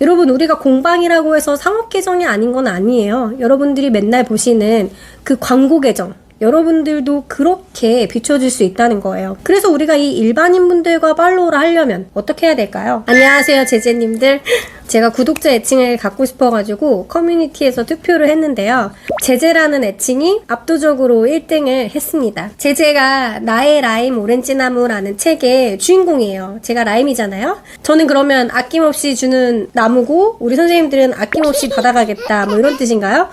여러분, 우리가 공방이라고 해서 상업 계정이 아닌 건 아니에요. 여러분들이 맨날 보시는 그 광고 계정, 여러분들도 그렇게 비춰줄 수 있다는 거예요. 그래서 우리가 이 일반인분들과 팔로우를 하려면 어떻게 해야 될까요? 안녕하세요, 제제님들. 제가 구독자 애칭을 갖고 싶어가지고 커뮤니티에서 투표를 했는데요. 제제라는 애칭이 압도적으로 1등을 했습니다. 제제가 나의 라임 오렌지나무라는 책의 주인공이에요. 제가 라임이잖아요. 저는 그러면 아낌없이 주는 나무고 우리 선생님들은 아낌없이 받아가겠다, 뭐 이런 뜻인가요?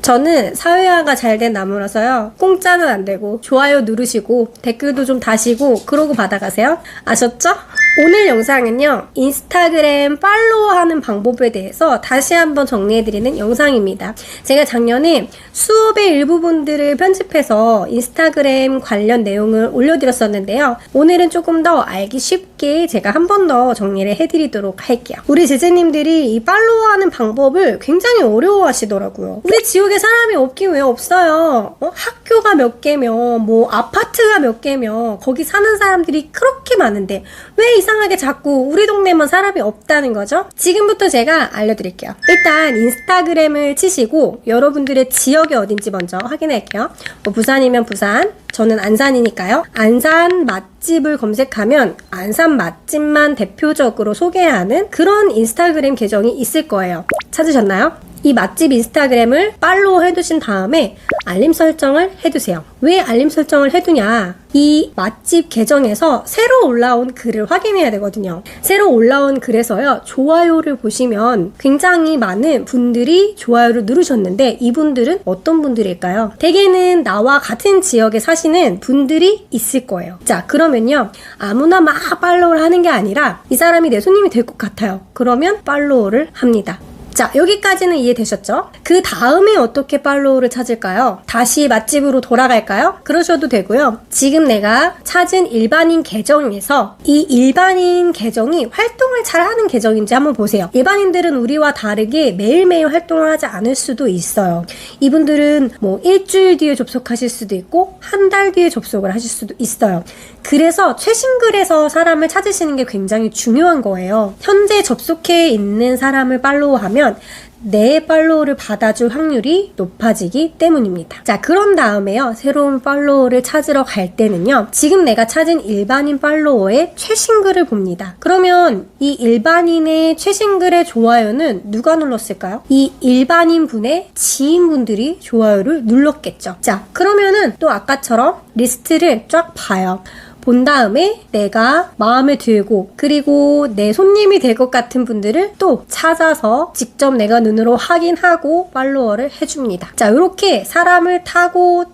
저는 사회화가 잘 된 나무라서요. 공짜는 안 되고 좋아요 누르시고 댓글도 좀 다시고 그러고 받아가세요. 아셨죠? 오늘 영상은요, 인스타그램 팔로우하는 방법에 대해서 다시 한번 정리해드리는 영상입니다. 제가 작년에 수업의 일부분들을 편집해서 인스타그램 관련 내용을 올려드렸었는데요. 오늘은 조금 더 알기 쉽게 제가 한 번 더 정리를 해드리도록 할게요. 우리 제제님들이 이 팔로우하는 방법을 굉장히 어려워하시더라고요. 우리 지역에 사람이 없긴 왜 없어요? 학교가 몇 개며 뭐 아파트가 몇 개며 거기 사는 사람들이 그렇게 많은데 왜 이상하게 자꾸 우리 동네만 사람이 없다는 거죠? 지금부터 제가 알려드릴게요. 일단 인스타그램을 치시고 여러분들의 지역이 어딘지 먼저 확인할게요. 뭐 부산이면 부산, 저는 안산이니까요. 안산 맛집을 검색하면 안산 맛집만 대표적으로 소개하는 그런 인스타그램 계정이 있을 거예요. 찾으셨나요? 이 맛집 인스타그램을 팔로우 해두신 다음에 알림 설정을 해두세요. 왜 알림 설정을 해두냐? 이 맛집 계정에서 새로 올라온 글을 확인해야 되거든요. 새로 올라온 글에서요, 좋아요를 보시면 굉장히 많은 분들이 좋아요를 누르셨는데 이분들은 어떤 분들일까요? 대개는 나와 같은 지역에 사시는 분들이 있을 거예요. 자, 그러면요, 아무나 막 팔로우를 하는 게 아니라 이 사람이 내 손님이 될 것 같아요. 그러면 팔로우를 합니다. 자, 여기까지는 이해되셨죠? 그 다음에 어떻게 팔로우를 찾을까요? 다시 맛집으로 돌아갈까요? 그러셔도 되고요. 지금 내가 찾은 일반인 계정에서 이 일반인 계정이 활동을 잘하는 계정인지 한번 보세요. 일반인들은 우리와 다르게 매일매일 활동을 하지 않을 수도 있어요. 이분들은 뭐 일주일 뒤에 접속하실 수도 있고 한 달 뒤에 접속을 하실 수도 있어요. 그래서 최신 글에서 사람을 찾으시는 게 굉장히 중요한 거예요. 현재 접속해 있는 사람을 팔로우하면 내 팔로우를 받아줄 확률이 높아지기 때문입니다. 자, 그런 다음에요, 새로운 팔로우를 찾으러 갈 때는요, 지금 내가 찾은 일반인 팔로워의 최신 글을 봅니다. 그러면 이 일반인의 최신 글의 좋아요는 누가 눌렀을까요? 이 일반인 분의 지인분들이 좋아요를 눌렀겠죠. 자, 그러면은 또 아까처럼 리스트를 쫙 봐요. 본 다음에 내가 마음에 들고 그리고 내 손님이 될 것 같은 분들을 또 찾아서 직접 내가 눈으로 확인하고 팔로워를 해줍니다. 자, 이렇게 사람을 타고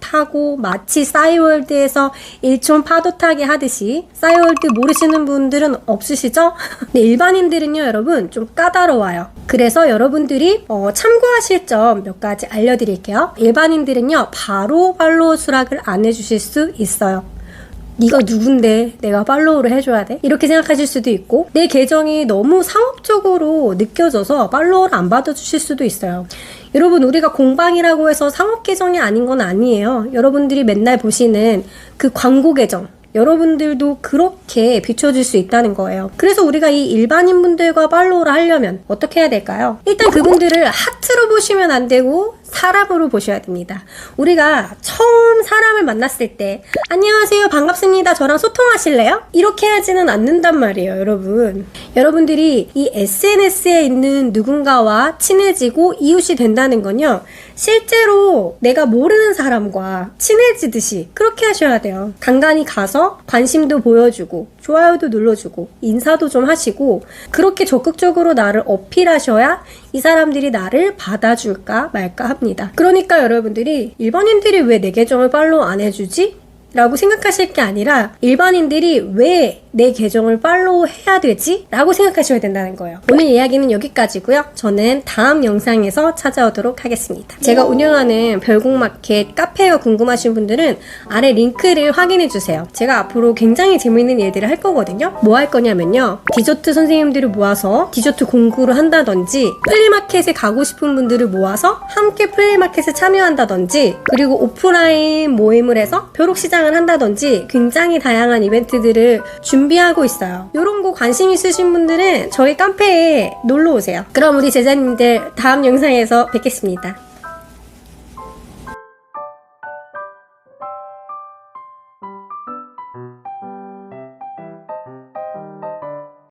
마치 싸이월드에서 일촌 파도 타기 하듯이, 싸이월드 모르시는 분들은 없으시죠? 근데 일반인들은요, 여러분 좀 까다로워요. 그래서 여러분들이 참고하실 점 몇 가지 알려드릴게요. 일반인들은요, 바로 팔로워 수락을 안 해주실 수 있어요. 네가 누군데 내가 팔로우를 해줘야 돼? 이렇게 생각하실 수도 있고, 내 계정이 너무 상업적으로 느껴져서 팔로우를 안 받아주실 수도 있어요. 여러분, 우리가 공방이라고 해서 상업 계정이 아닌 건 아니에요. 여러분들이 맨날 보시는 그 광고 계정, 여러분들도 그렇게 비춰줄 수 있다는 거예요. 그래서 우리가 이 일반인분들과 팔로우를 하려면 어떻게 해야 될까요? 일단 그분들을 하트로 보시면 안 되고 사람으로 보셔야 됩니다. 우리가 처음 사람을 만났을 때 안녕하세요, 반갑습니다, 저랑 소통하실래요? 이렇게 하지는 않는단 말이에요, 여러분. 여러분들이 이 SNS에 있는 누군가와 친해지고 이웃이 된다는 건요, 실제로 내가 모르는 사람과 친해지듯이 그렇게 하셔야 돼요. 간간히 가서 관심도 보여주고 좋아요도 눌러주고 인사도 좀 하시고 그렇게 적극적으로 나를 어필하셔야 이 사람들이 나를 받아줄까 말까 합니다. 그러니까 여러분들이 일반인들이 왜 내 계정을 팔로우 안 해주지? 라고 생각하실 게 아니라 일반인들이 왜 내 계정을 팔로우 해야 되지? 라고 생각하셔야 된다는 거예요. 오늘 이야기는 여기까지고요. 저는 다음 영상에서 찾아오도록 하겠습니다. 제가 운영하는 별곡마켓 카페가 궁금하신 분들은 아래 링크를 확인해주세요. 제가 앞으로 굉장히 재밌는 일들을 할 거거든요. 뭐 할 거냐면요, 디저트 선생님들을 모아서 디저트 공구를 한다든지, 플리마켓에 가고 싶은 분들을 모아서 함께 플리마켓에 참여한다든지, 그리고 오프라인 모임을 해서 벼룩시장을 행상을 한다든지 굉장히 다양한 이벤트들을 준비하고 있어요. 이런 거 관심 있으신 분들은 저희 카페에 놀러 오세요. 그럼 우리 제자님들 다음 영상에서 뵙겠습니다.